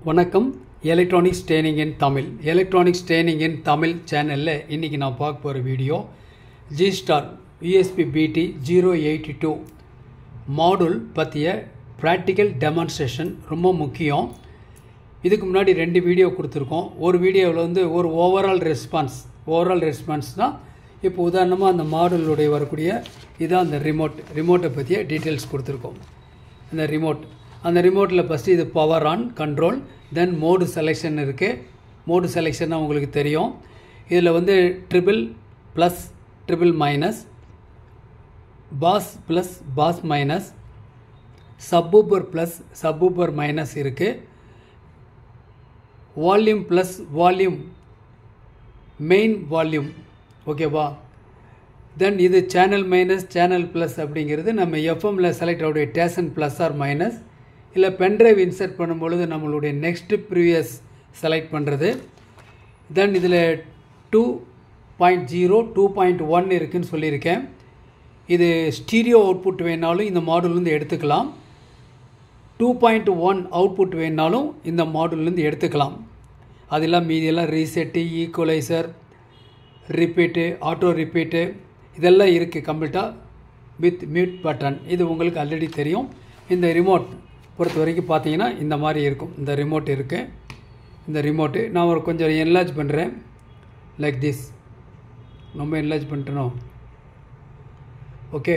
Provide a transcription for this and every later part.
வணக்கம். Electronics training இன் தமிழ் சேனலில் இன்றைக்கி நான் பார்க்க போகிற video G-Star USB BT 082 model பற்றிய ப்ராக்டிக்கல் டெமான்ஸ்ட்ரேஷன் ரொம்ப முக்கியம். இதுக்கு முன்னாடி 2 வீடியோ கொடுத்துருக்கோம். ஒரு வீடியோவில் வந்து ஒரு ஓவரால் ரெஸ்பான்ஸ்னால் இப்போ உதாரணமாக அந்த மாடலுடைய வரக்கூடிய இதான் அந்த ரிமோட்டை பற்றிய டீட்டெயில்ஸ் கொடுத்துருக்கோம். அந்த ரிமோட்டில் ஃபஸ்ட்டு இது power on control, then mode selection இருக்குது. மோடு செலெக்ஷன்னா உங்களுக்கு தெரியும். இதில் வந்து treble plus treble minus, bass plus bass minus, subwoofer plus subwoofer minus இருக்குது. Volume plus volume, main volume, ஓகேவா. தென் இது சேனல் மைனஸ் சேனல் ப்ளஸ் அப்படிங்கிறது நம்ம எஃப்எம்மில் செலக்ட் ஆகுடைய ஸ்டேஷன் ப்ளஸ் ஆர் மைனஸ், இல்லை பென்ட்ரைவ் இன்சர்ட் பண்ணும்பொழுது நம்மளுடைய நெக்ஸ்ட் ப்ரீவியஸ் செலக்ட் பண்ணுறது. தென் இதில் 2.0 2.1 இருக்குதுன்னு சொல்லியிருக்கேன். இது ஸ்டீரியோ அவுட்புட் வேணாலும் இந்த மாடல்லேருந்து எடுத்துக்கலாம். 2.1 அவுட்புட் வேணாலும் இந்த மாடல்லேருந்து எடுத்துக்கலாம். அதெல்லாம் மீதியெல்லாம் reset, equaliser, repeat, auto repeat இதெல்லாம் இருக்குது கம்ப்ளீட்டாக வித் மியூட் பட்டன். இது உங்களுக்கு ஆல்ரெடி தெரியும். இந்த ரிமோட் பொறுத்த வரைக்கும் பார்த்தீங்கன்னா இந்த மாதிரி இருக்கும். இந்த ரிமோட் இருக்குது. இந்த ரிமோட்டு நான் ஒரு கொஞ்சம் என்லார்ஜ் பண்ணுறேன். Like this. ரொம்ப என்லார்ஜ் பண்ணிட்டணும். ஓகே,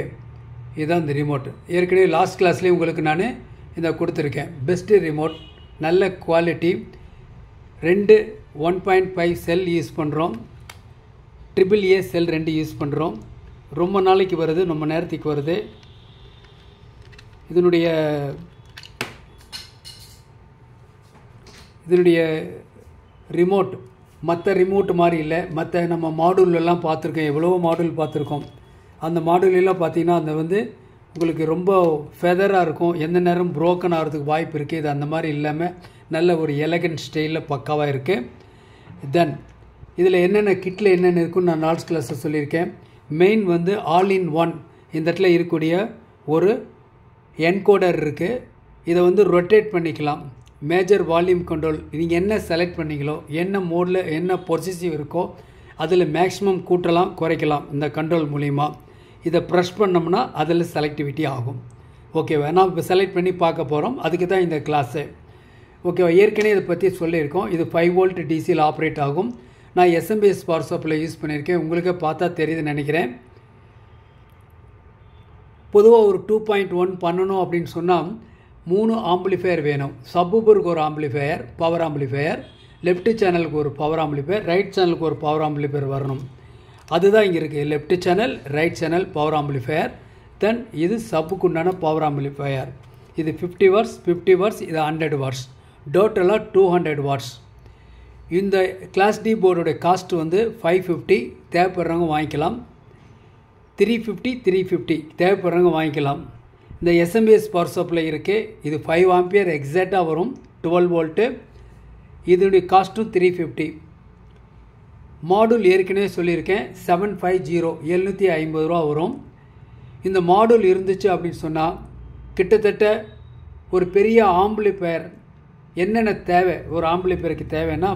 இதுதான் இந்த ரிமோட்டு. ஏற்கனவே லாஸ்ட் கிளாஸ்லேயும் உங்களுக்கு நான் இதை கொடுத்துருக்கேன். பெஸ்ட்டு ரிமோட், நல்ல குவாலிட்டி. 2 1.5 செல் யூஸ் பண்ணுறோம். AAA செல் 2 யூஸ் பண்ணுறோம். ரொம்ப நாளைக்கு வருது, ரொம்ப நேரத்துக்கு வருது. இதனுடைய ரிமோட் மற்ற ரிமோட் மாதிரி இல்லை. மற்ற நம்ம மாடூலெல்லாம் பார்த்துருக்கோம், எவ்வளோ மாடல் பார்த்துருக்கோம். அந்த மாடலெல்லாம் பார்த்தீங்கன்னா அந்த வந்து உங்களுக்கு ரொம்ப ஃபெதராக இருக்கும். எந்த நேரம் ப்ரோக்கன் ஆகிறதுக்கு வாய்ப்பு இருக்குது. இது அந்த மாதிரி இல்லாமல் நல்ல ஒரு எலகன்ட் ஸ்டைலில் பக்காவாக இருக்குது. தென் இதில் என்னென்ன கிட்டில் என்னென்ன இருக்குன்னு நான் லாஸ்ட் கிளாஸில் சொல்லியிருக்கேன். மெயின் வந்து ஆல் இன் ஒன். இந்த இடத்துல இருக்கக்கூடிய ஒரு என்கோடர் இருக்குது. இதை வந்து ரொட்டேட் பண்ணிக்கலாம். மேஜர் வால்யூம் கண்ட்ரோல், நீங்கள் என்ன செலக்ட் பண்ணிங்களோ, என்ன மோடில் என்ன பொசிசிவ் இருக்கோ அதில் மேக்ஸிமம் கூட்டலாம் குறைக்கலாம் இந்த கண்ட்ரோல் மூலிமா. இதை ப்ரெஷ் பண்ணோம்னா அதில் செலக்டிவிட்டி ஆகும். ஓகேவா. நான் இப்போ செலக்ட் பண்ணி பார்க்க போகிறோம். அதுக்கு தான் இந்த கிளாஸு. ஓகேவா. ஏற்கனவே இதை பற்றி சொல்லியிருக்கோம். இது 5 வோல்ட் டிசியில் ஆப்ரேட் ஆகும். நான் எஸ்எம்பிஎஸ் பவர் சப்ளை யூஸ் பண்ணியிருக்கேன். உங்களுக்கே பார்த்தா தெரியுதுன்னு நினைக்கிறேன். பொதுவாக ஒரு 2.1 பண்ணணும் அப்படின்னு சொன்னால் 3 ஆம்பிளிஃபையர் வேணும். சப்வூஃபருக்கு ஒரு ஆம்பிளிஃபையர், பவர் ஆம்பிளிஃபையர், லெஃப்ட் சேனலுக்கு ஒரு பவர் ஆம்பிளிஃபையர், ரைட் சேனலுக்கு ஒரு பவர் ஆம்பிளிஃபையர் வரணும். அதுதான் இங்கே இருக்குது. Left channel, right channel, power amplifier. Then இது சப்புக்கு உண்டான பவர் ஆம்பிளிஃபையர். இது 50 வாட்ஸ், 50 வாட்ஸ், இது 100 வாட்ஸ். டோட்டலாக 200 வாட்ஸ். இந்த கிளாஸ் டி போர்டோடைய காஸ்ட் வந்து 550. தேவைப்படுறவங்க வாங்கிக்கலாம். 350 தேவைப்படுறவங்க வாங்கிக்கலாம். இந்த எஸ்எம்பிஎஸ் பவர் சப்ளை இருக்குது. இது 5 ஆம்பியர் எக்ஸாக்டாக வரும், 12 வோல்ட்டு. இதனுடைய காஸ்ட்டும் 350. மாடல் ஏற்கனவே சொல்லியிருக்கேன் 750 750 ரூபா வரும். இந்த மாடல் இருந்துச்சு அப்படின்னு சொன்னால் கிட்டத்தட்ட ஒரு பெரிய ஆம்பிளிஃபையர் என்னென்ன தேவை ஒரு ஆம்பிளிஃபையருக்கு தேவைன்னா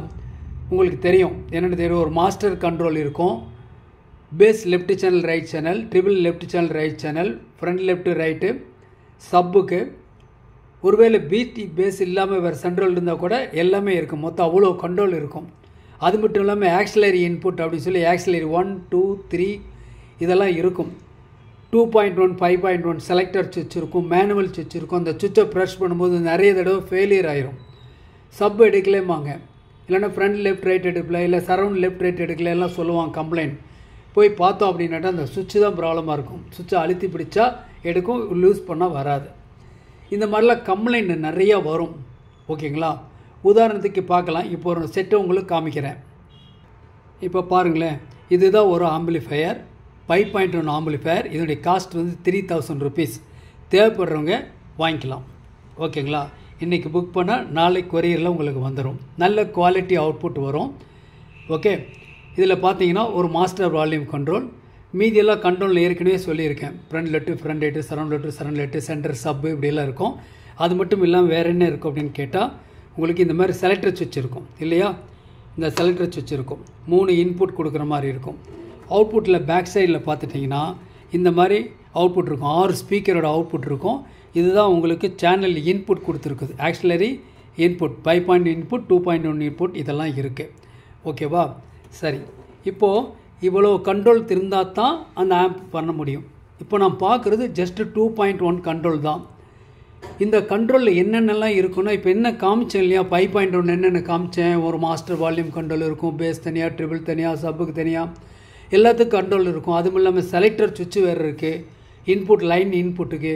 உங்களுக்கு தெரியும். என்னென்ன தெரியும், ஒரு மாஸ்டர் கண்ட்ரோல் இருக்கும், bass left channel right channel, treble left channel right channel, front left right, சப்புக்கு ஒருவேளை பிடி பேஸ் இல்லாமல் வேறு சென்ட்ரல் இருந்தால் கூட எல்லாமே இருக்கும். மொத்தம் அவ்வளோ கண்ட்ரோல் இருக்கும். அது மட்டும் இல்லாமல் ஆக்சிலரி இன்புட் அப்படின்னு சொல்லி ஆக்சிலரி 1 2 3 இதெல்லாம் இருக்கும். 2.1 5.1 செலக்டர் சுவிட்ச் இருக்கும், மேனுவல் சுவிட்ச் இருக்கும். அந்த சுவிட்சை ப்ரெஷ் பண்ணும்போது நிறைய தடவை ஃபெயிலியர் ஆயிரும். சப் எடுக்கலேம்பாங்க, இல்லைன்னா ஃப்ரண்ட் லெஃப்ட் ரைட் எடுக்கல, இல்லை சரவுண்ட் லெஃப்ட் ரைட் எடுக்கல எல்லாம் சொல்லுவாங்க கம்ப்ளைண்ட். போய் பார்த்தோம் அப்படின்னாட்டா அந்த சுவிட்சு தான் ப்ராப்ளமாக இருக்கும். சுவிட்சை அழுத்தி பிடிச்சா எடுக்கும், லூஸ் பண்ணால் வராது. இந்த மாதிரிலாம் கம்ப்ளைண்ட் நிறையா வரும். ஓகேங்களா. உதாரணத்துக்கு பார்க்கலாம். இப்போ ஒரு செட்டை உங்களுக்கு காமிக்கிறேன். இப்போ பாருங்களேன், இதுதான் ஒரு ஆம்பிளிஃபையர், 5.1 ஆம்பிளிஃபையர். இதனுடைய காஸ்ட் வந்து 3000 ருபீஸ். தேவைப்படுறவங்க வாங்கிக்கலாம். ஓகேங்களா. இன்றைக்கி புக் பண்ணால் நாளைக்கு கொரியரில் உங்களுக்கு வந்துடும். நல்ல குவாலிட்டி அவுட்புட் வரும். ஓகே. இதில் பார்த்தீங்கன்னா ஒரு மாஸ்டர் வால்யூம் கண்ட்ரோல், மீதியெல்லாம் கண்ட்ரோல் ஏற்கனவே சொல்லியிருக்கேன். Front laddu, front laddu, surround laddu, centre சப்பு இப்படியெல்லாம் இருக்கும். அது மட்டும் இல்லாமல் வேறு என்ன இருக்கும் அப்படின்னு கேட்டால் உங்களுக்கு இந்த மாதிரி செலக்டர் சுவிட்ச் இருக்கும் இல்லையா, இந்த செலக்டர் சுவிட்ச் இருக்கும், 3 இன்புட் கொடுக்குற மாதிரி இருக்கும். அவுட்புட்டில் பேக் சைடில் பார்த்துட்டிங்கன்னா இந்த மாதிரி அவுட்புட் இருக்கும், 6 ஸ்பீக்கரோட அவுட்புட் இருக்கும். இதுதான் உங்களுக்கு சேனல் இன்புட் கொடுத்துருக்குது, ஆக்சிலரி இன்புட் 5 இன்புட் 2.1 இன்புட் இதெல்லாம் இருக்குது. ஓகேவா? சரி, இப்போது இவ்வளோ கண்ட்ரோல் இருந்தால் தான் அந்த ஆம்ப் பண்ண முடியும். இப்போ நான் பார்க்குறது ஜஸ்ட்டு 2.1 கண்ட்ரோல் தான். இந்த கண்ட்ரோலில் என்னென்னலாம் இருக்குன்னா, இப்போ என்ன காமிச்சேன் இல்லையா, 5.1 என்னென்ன காமிச்சேன், ஒரு மாஸ்டர் வால்யூம் கண்ட்ரோல் இருக்கும், பேஸ் தனியாக, ட்ரிபிள் தனியாக, சப்புக்கு தனியாக, எல்லாத்துக்கும் கண்ட்ரோல் இருக்கும். அதுவும் இல்லாமல் செலக்டர் சுவிட்சு வேறு இருக்குது, இன்புட் லைன் இன்புட்டுக்கு.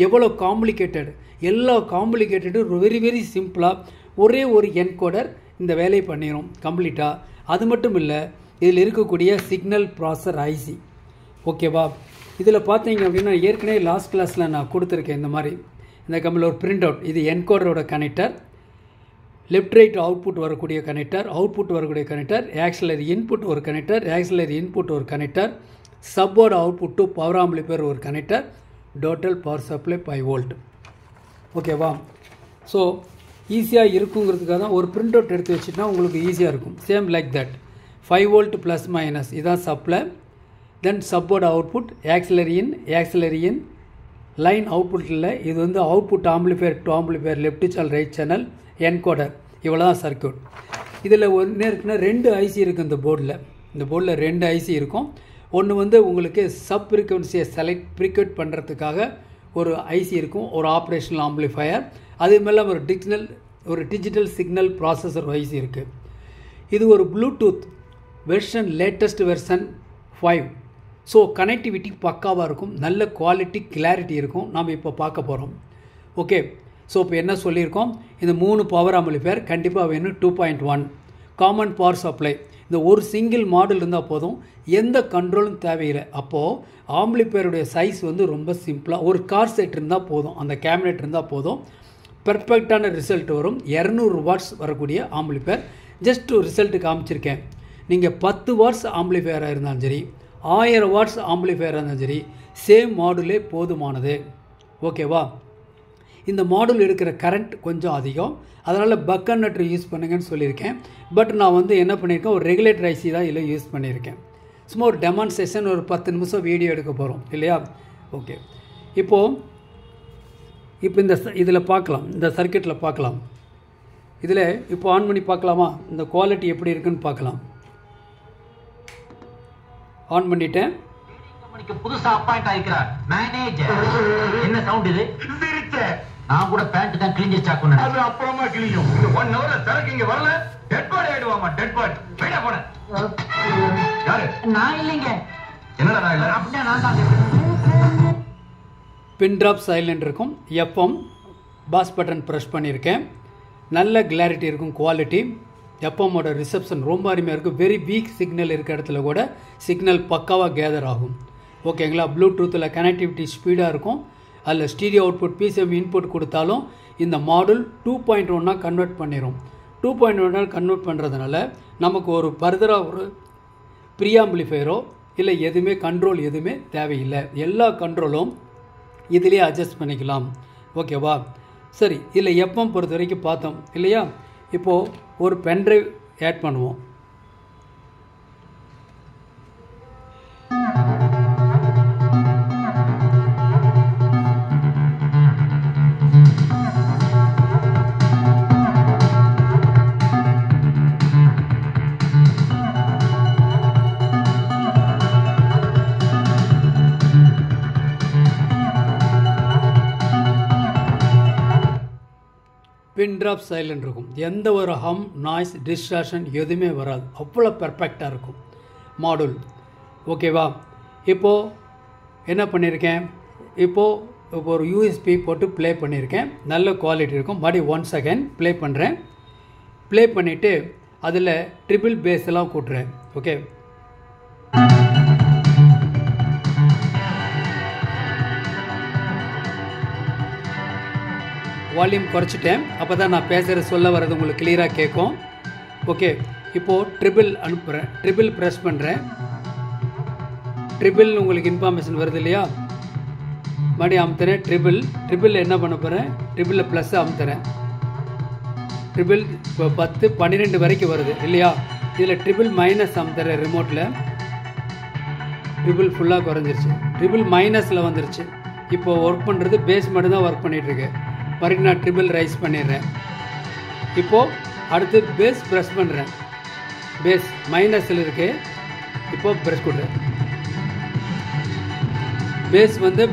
எவ்வளோ காம்ப்ளிகேட்டட், எல்லா காம்ப்ளிகேட்டடும் வெரி வெரி சிம்பிளாக ஒரே ஒரு என்கோடர் இந்த வேலையை பண்ணிடும் கம்ப்ளீட்டாக. அது மட்டும் இல்லை, இதில் இருக்கக்கூடிய சிக்னல் ப்ராசஸர் ஐசி. ஓகேவா? இதில் பார்த்தீங்க அப்படின்னா ஏற்கனவே லாஸ்ட் கிளாஸில் நான் கொடுத்துருக்கேன் இந்த மாதிரி. இந்த கம்பில் ஒரு பிரிண்ட் அவுட், இது என்கோடரோட கனெக்டர், லெஃப்ட் ரைட் அவுட்புட் வரக்கூடிய கனெக்டர், அவுட்புட் வரக்கூடிய கனெக்டர், ஆக்சிலரி இன்புட் ஒரு கனெக்டர், ஆக்சிலரி இன்புட் ஒரு connector, support output to power amplifier ஒரு connector, total power supply 5 volt. ஓகேவா? ஸோ ஈஸியாக இருக்குங்கிறதுக்காக தான் ஒரு பிரிண்ட் அவுட் எடுத்து வச்சுட்டா உங்களுக்கு ஈஸியாக இருக்கும். Same like that 5 volt plus minus இதான் supply, then support output, auxiliary in line அவுட்புட்டில் இது வந்து output amplifier to amplifier, left channel right channel, encoder, இவ்வளோ தான் சர்க்யூட். இதில் ஒன்று இருக்குன்னா 2 ஐசி இருக்குது இந்த போர்டில். இந்த போர்டில் 2 ஐசி இருக்கும். ஒன்று வந்து உங்களுக்கு சப் ஃப்ரீக்வன்சியை ப்ரீக்வெட் பண்ணுறதுக்காக ஒரு ஐசி இருக்கும், ஒரு ஆப்ரேஷனல் ஆம்பிளிஃபையர். அதே மாதிரிலாம் ஒரு டிஜிட்டல் சிக்னல் ப்ராசஸர் ஐசி இருக்குது. இது ஒரு Bluetooth version, latest version 5. So connectivity பக்காவாக இருக்கும், நல்ல குவாலிட்டி கிளாரிட்டி இருக்கும். நாம் இப்போ பார்க்க போகிறோம். ஓகே, ஸோ இப்போ என்ன சொல்லியிருக்கோம், இந்த 3 பவர் ஆம்பிளிஃபையர் கண்டிப்பாக வேணும். 2.1 காமன் பவர் சப்ளை, இந்த ஒரு சிங்கிள் மாடல் இருந்தால் போதும், எந்த கண்ட்ரோலும் தேவையில்லை. அப்போது ஆம்பிளிஃபையருடைய சைஸ் வந்து ரொம்ப சிம்பிளாக ஒரு கார் செட் இருந்தால் போதும், அந்த கேபினெட் இருந்தால் போதும், பெர்ஃபெக்டான ரிசல்ட் வரும். 200 வாட்ஸ் வரக்கூடிய ஆம்பிளிஃபையர். ஜஸ்ட் ஒரு ரிசல்ட்டு காமிச்சிருக்கேன். நீங்கள் 10 வாட்ஸ் ஆம்பிளிஃபையராக இருந்தாலும் சரி, 1000 வாட்ஸ் ஆம்பிளிஃபையராக இருந்தாலும் சரி, சேம் மாடுலே போதுமானது. ஓகேவா? இந்த மாடுல் எடுக்கிற கரண்ட் கொஞ்சம் அதிகம், அதனால் பக் கன்வெர்ட்டர் யூஸ் பண்ணுங்கன்னு சொல்லியிருக்கேன். பட் நான் வந்து என்ன பண்ணியிருக்கேன், ஒரு ரெகுலேட்டர் ஐசி தான் இதில் யூஸ் பண்ணியிருக்கேன். சும்மா ஒரு டெமான்ஸ்ட்ரேஷன், ஒரு 10 நிமிஷம் வீடியோ எடுக்க போகிறோம் இல்லையா? ஓகே, இப்போ இந்த இதில் பார்க்கலாம், இந்த சர்க்யூட்டில் பார்க்கலாம். இதில் இப்போ ஆன் பண்ணி பார்க்கலாமா, இந்த குவாலிட்டி எப்படி இருக்குன்னு பார்க்கலாம். ஆன் பண்ணிட்டேன். புதுசா அப்பாயிண்ட் ஆயிக்கிறார் மேனேஜர். என்ன சவுண்ட் இது? நான் கூட பேண்ட் தான் கிழிஞ்சிச்சா கொண்டு. அது அப்புறமா கிழியும். இந்த 1 ஹவர்ல சரக்கு இங்க வரல, டெட் பாடி ஆயிடுவாமா. டெட் பாடி போடா போடா. யாரு? நான் இல்லங்க. என்னடா நான் இல்ல? அப்படியே நான் தான். பின் டிராப் சைலண்ட் இருக்கும். எஃப்எம் பாஸ் பட்டன் ப்ரெஸ் பண்ணியிருக்கேன். நல்ல கிளாரிட்டி இருக்கும், குவாலிட்டி. எஃப்எம்மோட ரிசப்ஷன் ரொம்ப அருமையாக இருக்கும். வெரி வீக் சிக்னல் இருக்க இடத்துல கூட சிக்னல் பக்காவாக கேதர் ஆகும். ஓகேங்களா? ப்ளூடூத்தில் கனெக்டிவிட்டி ஸ்பீடாக இருக்கும். அதில் ஸ்டீரியோ அவுட்புட் பிசிஎம் இன்புட் கொடுத்தாலும் இந்த மாடல் 2.1 கன்வெர்ட் பண்ணிடும். 2.1 கன்வெர்ட் பண்ணுறதுனால நமக்கு ஒரு ஃபர்தராக ஒரு ப்ரீஆம்பிளிஃபையரோ இல்லை எதுவுமே கண்ட்ரோல் எதுவுமே தேவையில்லை. எல்லா கண்ட்ரோலும் இதிலே அட்ஜஸ்ட் பண்ணிக்கலாம். ஓகேவா? சரி, இதில் எஃப்எம் பொறுத்த வரைக்கும் பார்த்தோம் இல்லையா? இப்போது ஒரு பென்ட்ரைவ் ஆட் பண்ணுவோம். பின் ட்ராப் சைலண்ட் இருக்கும். எந்த ஒரு ஹம், நாய்ஸ், டிஸ்ட்ராக்ஷன் எதுவுமே வராது. அவ்வளோ பெர்ஃபெக்டாக இருக்கும் மாடுல். ஓகேவா? இப்போது என்ன பண்ணியிருக்கேன், இப்போது ஒரு யூஎஸ்பி போட்டு ப்ளே பண்ணியிருக்கேன். நல்ல குவாலிட்டி இருக்கும். மறுபடியும் 1 செகண்ட் ப்ளே பண்ணுறேன். ப்ளே பண்ணிவிட்டு அதில் ட்ரிபிள் பேஸ் எல்லாம் கூட்டுறேன். Okay, volume குறைச்சிட்டேன். அப்போ தான் நான் பேசுகிற சொல்ல வர்றது உங்களுக்கு கிளியராக கேட்கும். ஓகே, இப்போது ட்ரிபிள் அனுப்புகிறேன். ட்ரிபிள் ப்ரெஸ் பண்ணுறேன். ட்ரிபிள் உங்களுக்கு இன்ஃபார்மேஷன் வருது இல்லையா? மறுபடியும் அமுத்துறேன். ட்ரிபிள் என்ன பண்ண போகிறேன், ட்ரிபிளில் ப்ளஸ் அமுத்துறேன். ட்ரிபிள் இப்போ 10 12 வரைக்கும் வருது இல்லையா? இதில் ட்ரிபிள் மைனஸ் அமுத்துற ரிமோட்டில் ட்ரிபிள் ஃபுல்லாக குறைஞ்சிருச்சு, ட்ரிபிள் மைனஸில் வந்துருச்சு. இப்போது ஒர்க் பண்ணுறது பேஸ் மட்டும் தான் ஒர்க் பண்ணிகிட்ருக்கு. மறுபடியும் நான் ட்ரிபிள் ரைஸ் பண்ணிடுறேன். இப்போது அடுத்து பேஸ் ப்ரெஸ் பண்ணுறேன். பேஸ் மைனஸில் இருக்குது. இப்போது ப்ரெஸ் கொடுறேன். பேஸ் வந்து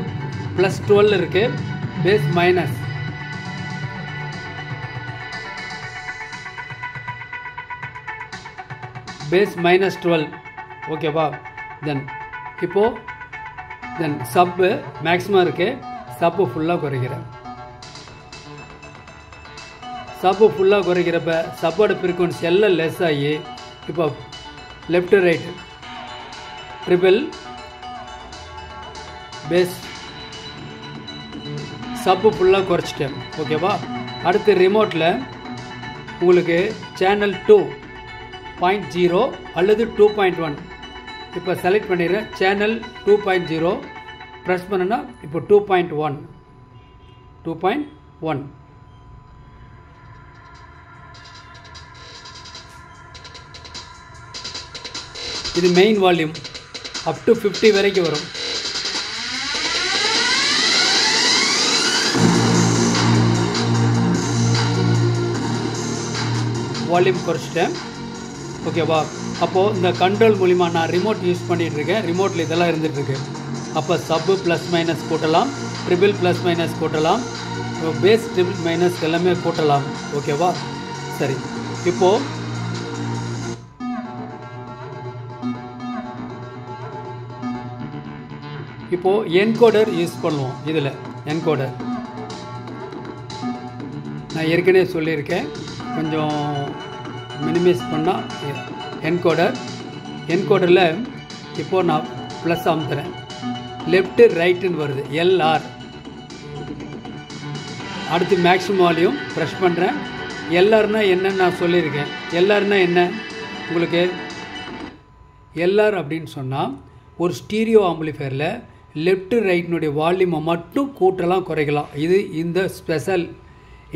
+12 இருக்குது, பேஸ் மைனஸ். பேஸ் -12 ஓகேவா? தென் சப்பு மேக்ஸிமம் இருக்குது, சப்பு ஃபுல்லாக குறைக்கிறேன். சப்பு ஃபுல்லாக குறைக்கிறப்ப சப்போட ஃப்ரீக்வன்சி எல்லாம் லெஸ் ஆகி இப்போ லெஃப்ட் ரைட் ட்ரிபிள் பேஸ் சப்பு ஃபுல்லாக குறைச்சிட்டேன் ஓகேவா? அடுத்து ரிமோட்டில் உங்களுக்கு சேனல் 2.0 அல்லது 2.1 இப்போ செலக்ட் பண்ணிடுறேன். சேனல் 2.0 ப்ரெஸ் பண்ணுன்னா இப்போ 2.1 இது மெயின் வால்யூம் அப் டு 50 வரைக்கும் வரும். வால்யூம் குறைச்சிட்டேன் ஓகேவா? அப்போது இந்த கண்ட்ரோல் மூலிமா நான் ரிமோட் யூஸ் பண்ணிகிட்ருக்கேன். ரிமோட்டில் இதெல்லாம் இருந்துகிட்ருக்கு. அப்போ சப்பு ப்ளஸ் மைனஸ் கூட்டலாம், ட்ரிபிள் ப்ளஸ் மைனஸ் கூட்டலாம், பேஸ் ட்ரிபிள் மைனஸ் எல்லாமே கூட்டலாம் ஓகேவா? சரி, இப்போது என்கோடர் யூஸ் பண்ணுவோம். இதில் என்கோடர் நான் ஏற்கனவே சொல்லியிருக்கேன், கொஞ்சம் மினிமைஸ் பண்ணால் என்கோடரில் இப்போது நான் ப்ளஸ் அமுத்துறேன். லெஃப்ட்டு ரைட்டுன்னு வருது, LR. அடுத்து மேக்ஸிமம் வால்யூம் ப்ரெஸ் பண்ணுறேன். LRனால் என்னன்னு நான் சொல்லியிருக்கேன். LRனால் என்ன உங்களுக்கு? LR அப்படின்னு சொன்னால் ஒரு ஸ்டீரியோ ஆம்பிளிஃபயரில் லெஃப்ட் ரைட்னுடைய வால்யூமை மட்டும் கூட்டலாம் குறைக்கலாம். இது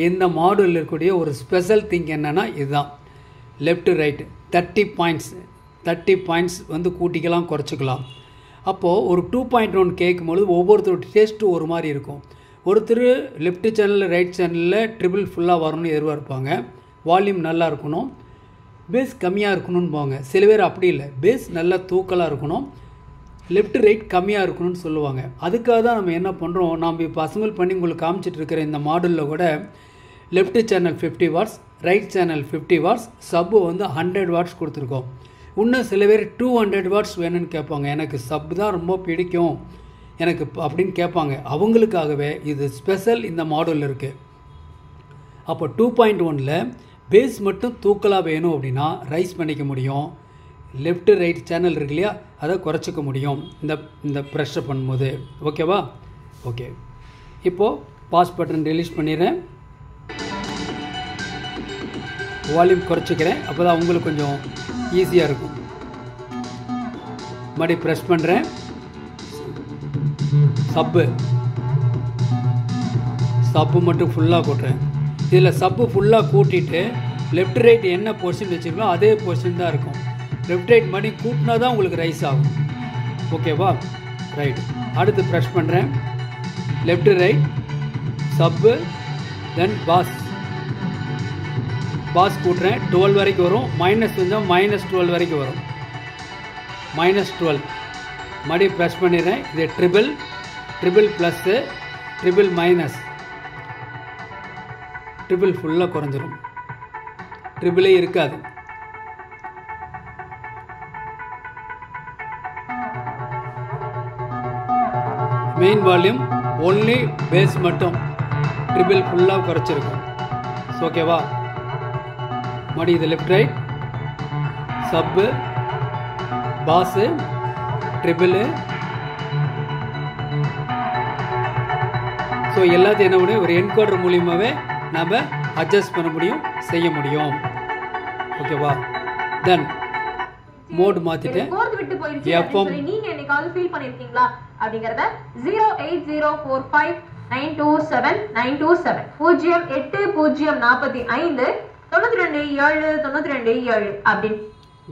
இந்த மாடலில் இருக்கக்கூடிய ஒரு ஸ்பெஷல் திங் என்னென்னா இதுதான். லெஃப்ட் ரைட் 30 பாயிண்ட்ஸ் வந்து கூட்டிக்கலாம் குறைச்சிக்கலாம். அப்போது ஒரு 2.1 கேட்கும்பொழுது ஒவ்வொருத்தரோட டேஸ்ட்டு ஒரு மாதிரி இருக்கும். ஒருத்தர் லெஃப்ட் சேனலில் ரைட் சேனலில் ட்ரிபிள் ஃபுல்லாக வரணும்னு எதிர்பார்ப்பாங்க, வால்யூம் நல்லா இருக்கணும், பேஸ் கம்மியாக இருக்கணும்னு போவாங்க. சில பேர் அப்படி இல்லை, பேஸ் நல்லா தூக்கலாக இருக்கணும், லெஃப்ட் ரைட் கம்மியாக இருக்கணும்னு சொல்லுவாங்க. அதுக்காக தான் நம்ம என்ன பண்ணுறோம், நாம் இப்போ அசம்பிள் பண்ணி உங்களுக்கு காமிச்சிட்டு இருக்கிற இந்த மாடலில் கூட left channel 50 watts, right channel 50 watts, sub வந்து 100 வாட்ஸ் கொடுத்துருக்கோம். இன்னும் சில பேர் 200 வாட்ஸ் வேணும்னு கேட்பாங்க. எனக்கு சப்பு தான் ரொம்ப பிடிக்கும் எனக்கு அப்படின்னு கேட்பாங்க. அவங்களுக்காகவே இது ஸ்பெஷல் இந்த மாடலில் இருக்குது. அப்போ 2.1ல் பேஸ் மட்டும் தூக்கலாக வேணும் அப்படின்னா ரைஸ் பண்ணிக்க முடியும். லெஃப்ட் ரைட் சேனல் இருக்கு இல்லையா, அதை குறைச்சிக்க முடியும் இந்த ப்ரெஷர் பண்ணும்போது ஓகேவா? ஓகே, இப்போது பாஸ் பட்டன் ரிலீஸ் பண்ணிடுறேன். வால்யூம் குறைச்சிக்கிறேன், அப்போ தான் உங்களுக்கு கொஞ்சம் ஈஸியாக இருக்கும். மறுபடியும் ப்ரெஸ் பண்ணுறேன். சப்பு மட்டும் ஃபுல்லாக கூட்டுறேன். இதில் சப்பு ஃபுல்லாக கூட்டிட்டு லெஃப்ட் ரைட் என்ன பொசிஷன் வச்சுருக்கோம் அதே பொசிஷன் தான் இருக்கும். லெஃப்ட் ரைட் மணி கூட்டினா தான் உங்களுக்கு ரைஸ் ஆகும் ஓகேவா? ரைட், அடுத்து ப்ரெஸ் பண்ணுறேன். லெஃப்ட் ரைட் சப்பு, தென் பாஸ் கூட்டுறேன். 12 வரைக்கும் வரும். மைனஸ் இருந்தால் -12 வரைக்கும் வரும். -12 மறுபடியும் ப்ரெஸ் பண்ணிடுறேன். இது triple plus, triple minus, triple ஃபுல்லாக குறைஞ்சிரும், ட்ரிபிளே இருக்காது. மெயின் வால்யூம் ஒன்லி பேஸ் மட்டும் ட்ரிபிள் ஃபுல்லாக குறைச்சிருக்கும் ஓகேவா? மறுபடி இது லெஃப்ட் ரைட் சப்பு, பாஸு, ட்ரிபிளு. ஸோ எல்லாத்தையும் என்ன பண்ணி ஒரு என்கோடர் மூலியமாகவே நாம் அட்ஜஸ்ட் பண்ண முடியும், செய்ய முடியும் ஓகேவா? தென் மோட் மாத்திட்டேன். எஃப்எம் நீங்க என்னைக்காவது ஃபீல் பண்ணிருக்கீங்களா அப்படிங்கறத 08045927927 08045 92.7 அப்படின்னு.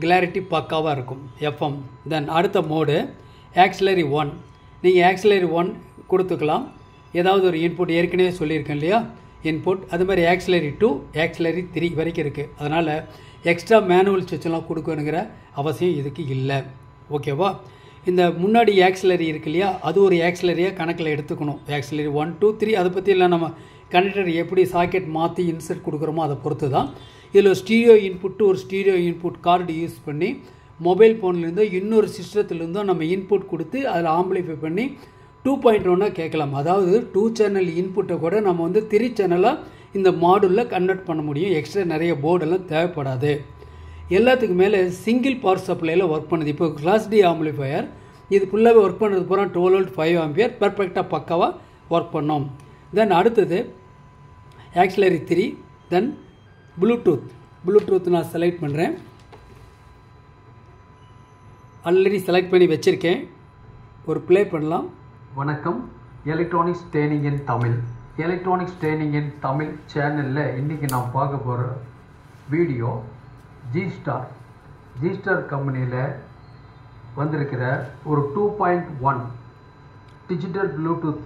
கிளாரிட்டி பக்காவாக இருக்கும் எஃப்எம். தென் அடுத்த மோடு ஆக்சிலரி 1. நீங்கள் ஆக்சிலரி 1 கொடுத்துக்கலாம். ஏதாவது ஒரு இன்புட் ஏற்கனவே சொல்லியிருக்கேன் இல்லையா, இன்புட். அது மாதிரி ஆக்சிலரி 2, ஆக்சிலரி 3 வரைக்கும் இருக்குது. அதனால் எக்ஸ்ட்ரா மேனுவல் சுவிட்செல்லாம் கொடுக்கணுங்கிற அவசியம் இதுக்கு இல்லை. ஓகேவா? இந்த முன்னாடி ஆக்சிலரி இருக்கு இல்லையா, அது ஒரு ஆக்சிலரியாக கணக்கில் எடுத்துக்கணும். ஆக்சிலரி 1, 2, 3 அதை பற்றியெல்லாம் நம்ம கனெக்டர் எப்படி சாக்கெட் மாற்றி இன்சர்ட் கொடுக்குறோமோ அதை பொறுத்து தான். இதில் ஸ்டீரியோ இன்புட்டு ஒரு ஸ்டீரியோ இன்புட் கார்டு யூஸ் பண்ணி மொபைல் ஃபோன்லேருந்தோ இன்னொரு சிஸ்டத்துலேருந்தோ நம்ம இன்புட் கொடுத்து அதில் ஆம்பிளிஃபை பண்ணி 2.1 கேட்கலாம். அதாவது 2 சேனல் இன்புட்டை கூட நம்ம 3 சேனலாக இந்த மாடுலில் கன்வெர்ட் பண்ண முடியும். எக்ஸ்ட்ரா நிறைய போர்டெல்லாம் தேவைப்படாது. எல்லாத்துக்கு மேலே சிங்கிள் பவர் சப்ளையில் ஒர்க் பண்ணுது. இப்போ கிளாஸ் டி ஆம்பிளிஃபையர் இது ஃபுல்லாகவே ஒர்க் பண்ணுறது பூரா 12 volt 5 ampere பர்ஃபெக்டாக பக்காவாக ஒர்க் பண்ணோம். தென் அடுத்தது ஆக்சிலரி 3. தென் ப்ளூடூத் நான் செலக்ட் பண்ணுறேன். ஆல்ரெடி செலக்ட் பண்ணி வச்சுருக்கேன். ஒரு ப்ளே பண்ணலாம். வணக்கம், எலக்ட்ரானிக்ஸ் ட்ரைனிங் இன் தமிழ். எலக்ட்ரானிக்ஸ் ட்ரைனிங் இன் தமிழ் சேனலில் இன்றைக்கி நான் பார்க்க போகிற வீடியோ ஜி-ஸ்டார் கம்பெனியில் வந்திருக்கிற ஒரு 2.1 டிஜிட்டல் ப்ளூடூத்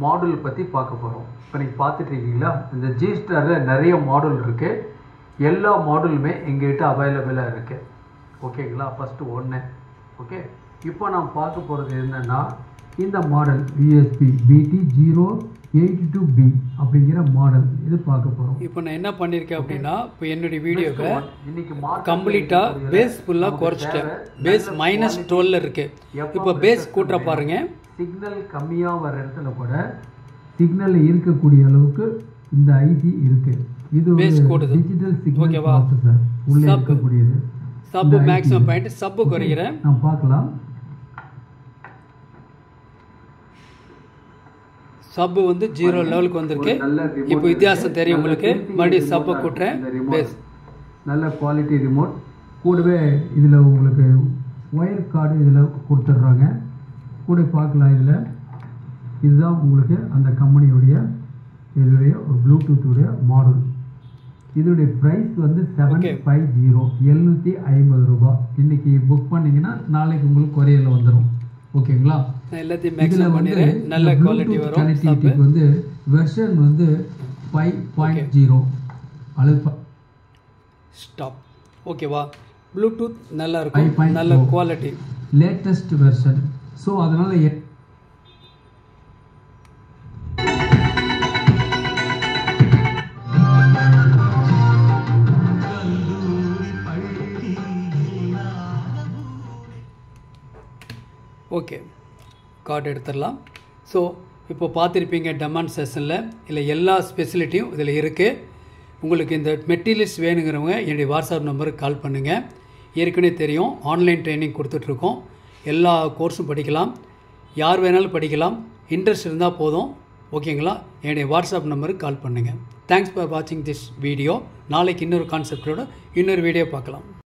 மாடல் பற்றி பார்க்க போகிறோம். இப்போ நீங்கள் பார்த்துட்ருக்கீங்களா, இந்த ஜி-ஸ்டாரில் நிறைய மாடல் இருக்குது. எல்லா மாடலுமே எங்கள்கிட்ட அவைலபிளாக இருக்குது. ஓகேங்களா? ஃபஸ்ட்டு 1. ஓகே, இப்போ நான் பார்க்க போகிறது என்னென்னா இந்த மாடல் USB BT082B அப்படிங்கிற மாடல் இது பார்க்க போகிறோம். இப்போ நான் என்ன பண்ணியிருக்கேன் அப்படின்னா, இப்போ என்னுடைய வீடியோவை கம்ப்ளீட்டாக பேஸ் ஃபுல்லாக குறைச்சிட்டேன். பேஸ் -12 இருக்குது. இப்போ பேஸ் கூட்டுற பாருங்க. சிக்னல் கம்மியாக வர இடத்துல கூட சிக்னலில் இருக்கக்கூடிய அளவுக்கு இந்த ஐசி இருக்குது. இது டிஜிட்டல் சிக்னல் ப்ராசஸர் உள்ளே இருக்கக்கூடியது. சப்பு மேக்ஸிமம் பாயிண்ட் சப்பு குறைக்கிறேன். நான் பார்க்கலாம். சப்பு 0 லெவலுக்கு வந்திருக்கு. இப்போ வித்தியாசம் தெரியும் உங்களுக்கு. மறுபடியும் சப்பை கூட்டுறேன். பேஸ் நல்ல குவாலிட்டி ரிமோட். கூடவே இதில் உங்களுக்கு ஒயர் கார்டு இதில் கொடுத்துட்றாங்க. கூட பார்க்கலாம். இதுதான் உங்களுக்கு அந்த கம்பெனியுடைய இதனுடைய ஒரு ப்ளூடூத்துடைய மாடல். இதனுடைய ப்ரைஸ் 750 750 ரூபாய். இன்றைக்கி புக் பண்ணிங்கன்னா நாளைக்கு உங்களுக்கு கொரியரில் வந்துடும். ஓகேங்களா? எல்லாத்தையும் மேக்ஸிமம் பண்ணிடுறேன். நல்ல குவாலிட்டி வரும். கனெக்டிவிட்டிக்கு வெர்ஷன் 5.0 அளவு ஸ்டாப். ஓகேவா? ப்ளூடூத் நல்லா இருக்கும், நல்ல குவாலிட்டி, லேட்டஸ்ட் வெர்ஷன். ஸோ அதனால் ஓகே, கார்டு எடுத்துடலாம். ஸோ இப்போ பார்த்துருப்பீங்க டெமான்ஸ்ட்ரேஷனில். இல்லை எல்லா ஸ்பெசிலிட்டியும் இதில் இருக்குது. உங்களுக்கு இந்த மெட்டீரியல்ஸ் வேணுங்கிறவங்க என்னுடைய வாட்ஸ்அப் நம்பருக்கு கால் பண்ணுங்கள். ஏற்கனவே தெரியும், ஆன்லைன் ட்ரைனிங் கொடுத்துட்ருக்கோம். எல்லா கோர்ஸும் படிக்கலாம், யார் வேணாலும் படிக்கலாம். இன்ட்ரெஸ்ட் இருந்தால் போதும். ஓகேங்களா? என்னுடைய வாட்ஸ்அப் நம்பருக்கு கால் பண்ணுங்கள். தேங்க்ஸ் ஃபார் வாட்சிங் திஸ் வீடியோ. நாளைக்கு இன்னொரு கான்செப்டோட இன்னொரு வீடியோ பார்க்கலாம்.